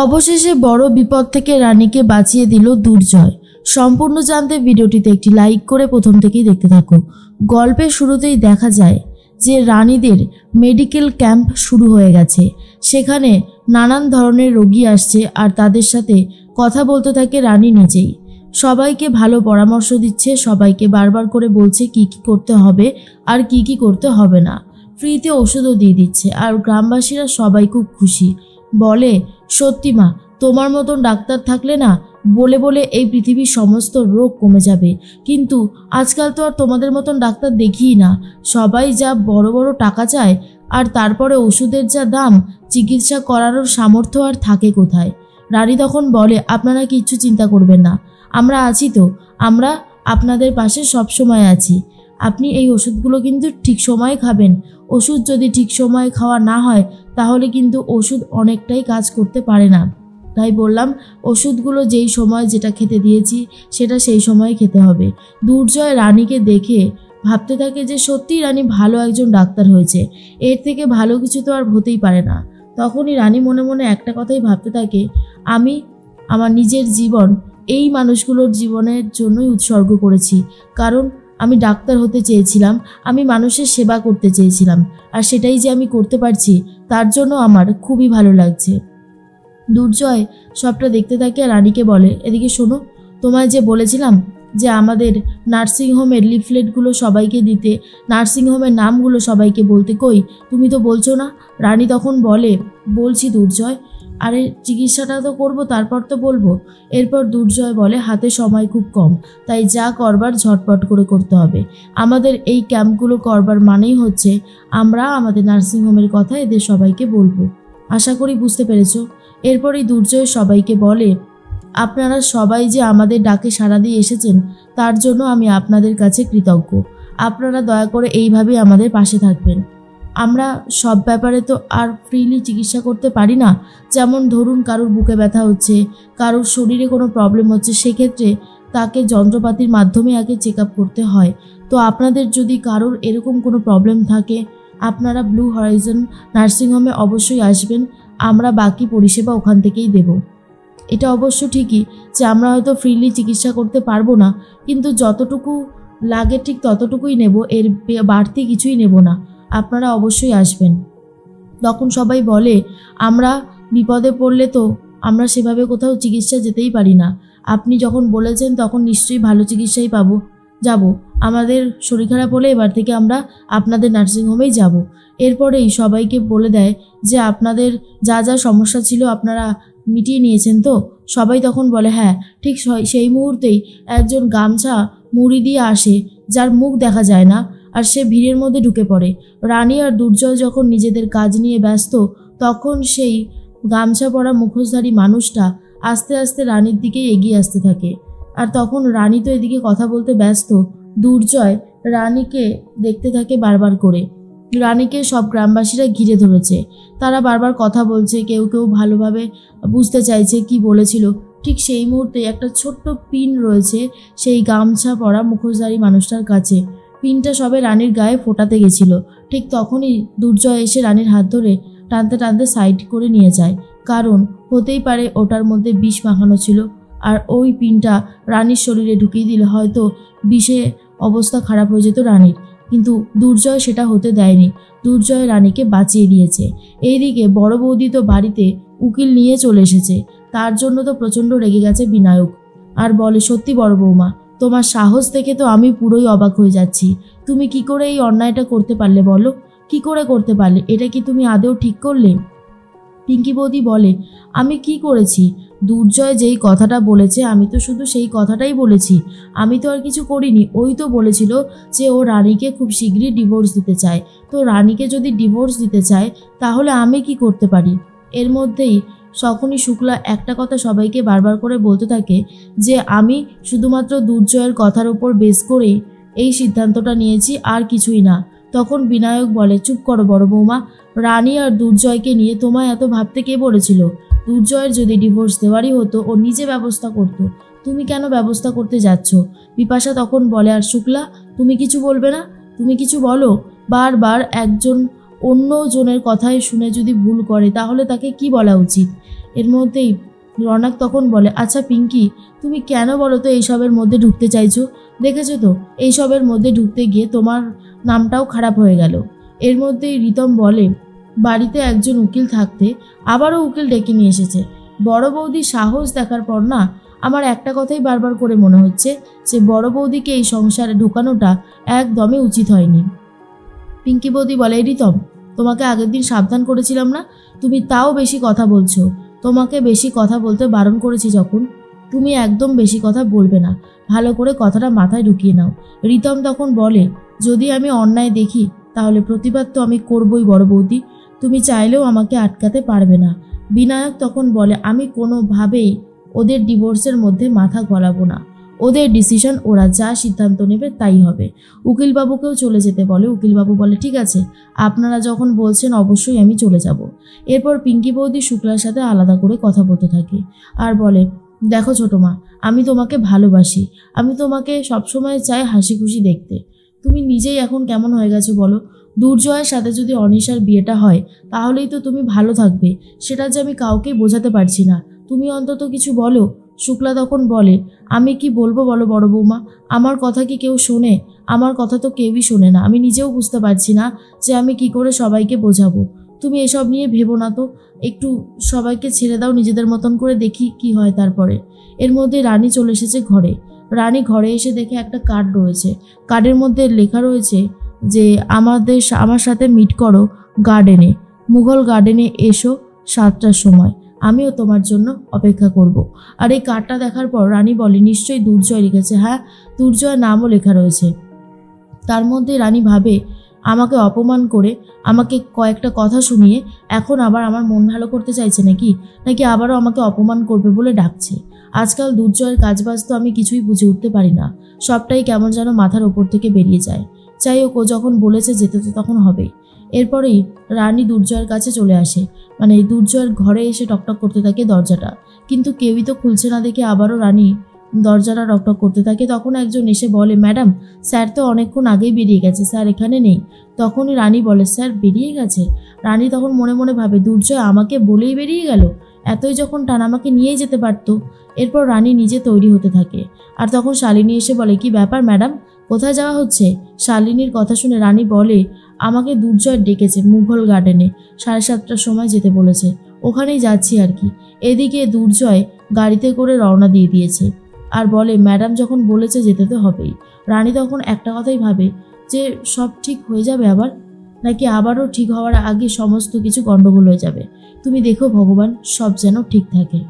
অবশেষে বড় বিপদ থেকে রানীকে বাঁচিয়ে দিল দুর্জয়। সম্পূর্ণ জানতে ভিডিওটিতে একটি লাইক করে প্রথম থেকেই দেখতে থাকো। গল্পের শুরুতেই দেখা যায় যে রানীদের মেডিকেল ক্যাম্প শুরু হয়ে গেছে। সেখানে নানান ধরনের রোগী আসছে আর তাদের সাথে কথা বলতে থাকে রানী নিজেই। সবাইকে ভালো পরামর্শ দিচ্ছে, সবাইকে বারবার করে বলছে কি কি করতে হবে আর কি কি করতে হবে না। ফ্রিতে ওষুধও দিয়ে দিচ্ছে আর গ্রামবাসীরা সবাই খুব খুশি। বলে, সত্যি মা, তোমার মতন ডাক্তার থাকলে না বলে বলে এই পৃথিবীর সমস্ত রোগ কমে যাবে। কিন্তু আজকাল তো আর তোমাদের মতন ডাক্তার দেখিই না। সবাই যা বড় বড় টাকা চায় আর তারপরে ওষুধের যা দাম, চিকিৎসা করানোর সামর্থ্য আর থাকে কোথায়। রানী তখন বলে, আপনারা কিচ্ছু চিন্তা করবেন না, আমরা আছি তো, আমরা আপনাদের পাশে সব সময় আছি। আপনি এই ওষুধগুলো কিন্তু ঠিক সময়ে খাবেন। ওষুধ যদি ঠিক সময়ে খাওয়া না হয় তাহলে কিন্তু ওষুধ অনেকটাই কাজ করতে পারে না। তাই বললাম, ওষুধগুলো যেই সময় যেটা খেতে দিয়েছি সেটা সেই সময়ে খেতে হবে। দুর্জয় রানীকে দেখে ভাবতে থাকে যে সত্যিই রানী ভালো একজন ডাক্তার হয়েছে, এর থেকে ভালো কিছু তো আর হতেই পারে না। তখনই রানী মনে মনে একটা কথাই ভাবতে থাকে, আমি আমার নিজের জীবন এই মানুষগুলোর জীবনের জন্যই উৎসর্গ করেছি। কারণ আমি ডাক্তার হতে চেয়েছিলাম, আমি মানুষের সেবা করতে চেয়েছিলাম, আর সেটাই যে আমি করতে পারছি তার জন্য আমার খুবই ভালো লাগছে। দুর্জয় সবটা দেখতে থাকে আর রানীকে বলে, এদিকে শোনো, তোমায় যে বলেছিলাম যে আমাদের নার্সিংহোমের লিফলেটগুলো সবাইকে দিতে, নার্সিংহোমের নামগুলো সবাইকে বলতে, কই তুমি তো বলছো না? রানী তখন বলে, বলছি দুর্জয়, আরে চিকিৎসাটা তো করবো তারপর তো বলবো। এরপর দুর্জয় বলে, হাতে সময় খুব কম, তাই যা করবার ঝটপট করে করতে হবে। আমাদের এই ক্যাম্পগুলো করবার মানেই হচ্ছে আমরা আমাদের নার্সিংহোমের কথা এদের সবাইকে বলবো। আশা করি বুঝতে পেরেছো। এরপরই দুর্জয় সবাইকে বলে, আপনারা সবাই যে আমাদের ডাকে সাড়া দিয়ে এসেছেন তার জন্য আমি আপনাদের কাছে কৃতজ্ঞ। আপনারা দয়া করে এইভাবেই আমাদের পাশে থাকবেন। আমরা সব ব্যাপারে তো আর ফ্রিলি চিকিৎসা করতে পারি না। যেমন ধরুন কারোর বুকে ব্যথা হচ্ছে, কারোর শরীরে কোনো প্রবলেম হচ্ছে, সেক্ষেত্রে তাকে যন্ত্রপাতির মাধ্যমে আগে চেক আপ করতে হয়। তো আপনাদের যদি কারোর এরকম কোনো প্রবলেম থাকে, আপনারা ব্লু হরাইজন নার্সিংহোমে অবশ্যই আসবেন। আমরা বাকি পরিষেবা ওখান থেকেই দেব। এটা অবশ্য ঠিকই যে আমরা হয়তো ফ্রিলি চিকিৎসা করতে পারবো না, কিন্তু যতটুকু লাগে ঠিক ততটুকুই নেব, এর বাড়তি কিছুই নেব না। আপনারা অবশ্যই আসবেন। তখন সবাই বলে, আমরা বিপদে পড়লে তো আমরা সেভাবে কোথাও চিকিৎসা যেতেই পারি না। আপনি যখন বলেছেন তখন নিশ্চয়ই ভালো চিকিৎসাই যাব। আমাদের শরীর খারাপ হলে এবার থেকে আমরা আপনাদের নার্সিংহোমেই যাব। এরপরেই সবাইকে বলে দেয় যে আপনাদের যা যা সমস্যা ছিল আপনারা মিটিয়ে নিয়েছেন তো? সবাই তখন বলে, হ্যাঁ। ঠিক সেই মুহূর্তেই একজন গামছা মুড়ি দিয়ে আসে, যার মুখ দেখা যায় না, আর সে ভিড়ের মধ্যে ঢুকে পড়ে। রানী আর দুর্জয় যখন নিজেদের কাজ নিয়ে ব্যস্ত, তখন সেই গামছা পরা মুখোশধারী মানুষটা আস্তে আস্তে রানীর দিকে এগিয়ে আসতে থাকে। আর তখন রানী তো এদিকে কথা বলতে ব্যস্ত। দুর্জয় রানীকে দেখতে থাকে বারবার করে। রানীকে সব গ্রামবাসীরা ঘিরে ধরেছে, তারা বারবার কথা বলছে, কেউ কেউ ভালোভাবে বুঝতে চাইছে কি বলেছিল। ঠিক সেই মুহূর্তে একটা ছোট্ট পিন রয়েছে সেই গামছা পরা মুখোশধারী মানুষটার কাছে। পিনটা সবে রানীর গায়ে ফোটাতে গেছিল। ঠিক তখনই দুর্জয় এসে রানীর হাত ধরে টানতে টানতে সাইড করে নিয়ে যায়। কারণ হতেই পারে ওটার মধ্যে বিষ মাখানো ছিল, আর ওই পিনটা রানীর শরীরে ঢুকিয়ে দিলে হয়তো বিষে অবস্থা খারাপ হয়ে যেত রানীর। কিন্তু দুর্জয় সেটা হতে দেয়নি। দুর্জয় রানীকে বাঁচিয়ে দিয়েছে। এইদিকে বড় বৌদি তো বাড়িতে উকিল নিয়ে চলে এসেছে। তার জন্য তো প্রচণ্ড রেগে গেছে বিনায়ক, আর বলে, সত্যি বড় বৌমা, তোমার সাহস দেখে তো আমি পুরোই অবাক হয়ে যাচ্ছি। তুমি কি করে এই অন্যায়টা করতে পারলে বলো? কি করে করতে পারলে? এটা কি তুমি আদৌ ঠিক করলে? পিঙ্কি বৌদি বলে, আমি কি করেছি? দুর্জয় যেই কথাটা বলেছে আমি তো শুধু সেই কথাটাই বলেছি, আমি তো আর কিছু করিনি। ওই তো বলেছিল যে ও রানীকে খুব শীঘ্রই ডিভোর্স দিতে চায়। তো রানীকে যদি ডিভোর্স দিতে চায় তাহলে আমি কি করতে পারি? এর মধ্যেই শকুনি শুক্লা একটা কথা সবাইকে বারবার করে বলতে থাকে যে আমি শুধুমাত্র দুর্জয়ের কথার উপর বেস করেই এই সিদ্ধান্তটা নিয়েছি, আর কিছুই না। তখন বিনায়ক বলে, চুপ করো বড় বৌমা, রানী আর দুর্জয়কে নিয়ে তোমায় এত ভাবতে কে বলেছিল? দুর্জয়ের যদি ডিভোর্স দেওয়ারই হতো ও নিজে ব্যবস্থা করতো, তুমি কেন ব্যবস্থা করতে যাচ্ছ? বিপাশা তখন বলে, আর শুক্লা, তুমি কিছু বলবে না? তুমি কিছু বলো। বারবার একজন অন্য জনের কথাই শুনে যদি ভুল করে তাহলে তাকে কি বলা উচিত? এর মধ্যেই রনক তখন বলে, আচ্ছা পিঙ্কি, তুমি কেন বলো তো এইসবের মধ্যে ঢুকতে চাইছো? দেখেছো তো এইসবের মধ্যে ঢুকতে গিয়ে তোমার নামটাও খারাপ হয়ে গেল। এর মধ্যেই রিতম বলে, বাড়িতে একজন উকিল থাকতে আবারও উকিল ডেকে নিয়ে এসেছে। বড় বৌদির সাহস দেখার পর না আমার একটা কথাই বারবার করে মনে হচ্ছে যে বড় বৌদিকে এই সংসারে ঢোকানোটা একদমই উচিত হয়নি। পিঙ্কি বৌদি বলে, রিতম, তোমাকে আগের দিন সাবধান করেছিলাম না? তুমি তাও বেশি কথা বলছো। তোমাকে বেশি কথা বলতে বারণ করেছি যখন, তুমি একদম বেশি কথা বলবে না। ভালো করে কথাটা মাথায় ঢুকিয়ে নাও। রিতম তখন বলে, যদি আমি অন্যায় দেখি তাহলে প্রতিবাদ তো আমি করবই বড় বৌদি, তুমি চাইলেও আমাকে আটকাতে পারবে না। বিনায়ক তখন বলে, আমি কোনোভাবেই ওদের ডিভোর্সের মধ্যে মাথা গলাবো না। ওদের ডিসিশন, ওরা যা সিদ্ধান্ত নেবে তাই হবে। উকিলবাবুকেও চলে যেতে বলে। উকিলবাবু বলে, ঠিক আছে, আপনারা যখন বলছেন অবশ্যই আমি চলে যাব। এরপর পিঙ্কি বৌদি শুক্লার সাথে আলাদা করে কথা বলতে থাকে আর বলে, দেখো ছোট মা, আমি তোমাকে ভালোবাসি। আমি তোমাকে সবসময় চাই হাসি খুশি দেখতে। তুমি নিজেই এখন কেমন হয়ে গেছো বলো? দুর্জয়ের সাথে যদি অনিশার বিয়েটা হয় তাহলেই তো তুমি ভালো থাকবে। সেটা যে আমি কাউকে বোঝাতে পারছি না, তুমি অন্তত কিছু বলো। শুক্লা তখন বলে, আমি কি বলবো বলো বড় বৌমা? আমার কথা কি কেউ শোনে? আমার কথা তো কেউই শোনে না। আমি নিজেও বুঝতে পারছি না যে আমি কি করে সবাইকে বোঝাবো। তুমি এসব নিয়ে ভেবো না তো, একটু সবাইকে ছেড়ে দাও, নিজেদের মতন করে দেখি কি হয় তারপরে। এর মধ্যে রানী চলে এসেছে ঘরে। রানী ঘরে এসে দেখে একটা কার্ড রয়েছে। কার্ডের মধ্যে লেখা রয়েছে যে আমার সাথে মিট করো গার্ডেনে, মুঘল গার্ডেনে এসো 7টার সময়, আমিও তোমার জন্য অপেক্ষা করব। আর এই কার্ডটা দেখার পর রানী বলে, নিশ্চয়ই দুর্জয় লিখেছে। হ্যাঁ, দুর্জয় নামও লেখা রয়েছে। তার মধ্যে রানী ভাবে, আমাকে অপমান করে আমাকে কয়েকটা কথা শুনিয়ে এখন আবার আমার মন ভালো করতে চাইছে নাকি আবারও আমাকে অপমান করবে বলে ডাকছে। আজকাল দুর্জয়ের কাজবাজ তো আমি কিছুই বুঝে উঠতে পারি না। সবটাই কেমন যেন মাথার ওপর থেকে বেরিয়ে যায়। যাই হোক, ও যখন বলেছে যেতে তো তখন হবেই। এরপরেই রানী দুর্জয়ের কাছে চলে আসে, মানে দুর্জয়ের ঘরে এসে টকটক করতে থাকে দরজাটা, কিন্তু কেউই তো খুলছে না দেখে আবারও রানী দরজাটা টকটক করতে থাকে। তখন একজন এসে বলে, ম্যাডাম, স্যার তো অনেকক্ষণ আগেই বেরিয়ে গেছে, স্যার এখানে নেই। তখনই রানী বলে, স্যার বেরিয়ে গেছে? রানী তখন মনে মনে ভাবে, দুর্জয় আমাকে বলেই বেরিয়ে গেল? এতই যখন টান আমাকে নিয়েই যেতে পারতো। এরপর রানী নিজে তৈরি হতে থাকে। আর তখন শালিনী এসে বলে, কি ব্যাপার ম্যাডাম, কোথায় যাওয়া হচ্ছে? শালিনীর কথা শুনে রানী বলে, আমাকে দুর্জয় ডেকেছে মুঘল গার্ডেনে, 7:30টার সময় যেতে বলেছে, ওখানেই যাচ্ছি আর কি। এদিকে দুর্জয় গাড়িতে করে রওনা দিয়ে দিয়েছে আর বলে, ম্যাডাম যখন বলেছে যেতে তো হবেই। রানী তখন একটা কথাই ভাবে যে সব ঠিক হয়ে যাবে আবার, নাকি আবারও ঠিক হওয়ার আগে সমস্ত কিছু গণ্ডগোল হয়ে যাবে। তুমি দেখো ভগবান, সব যেন ঠিক থাকে।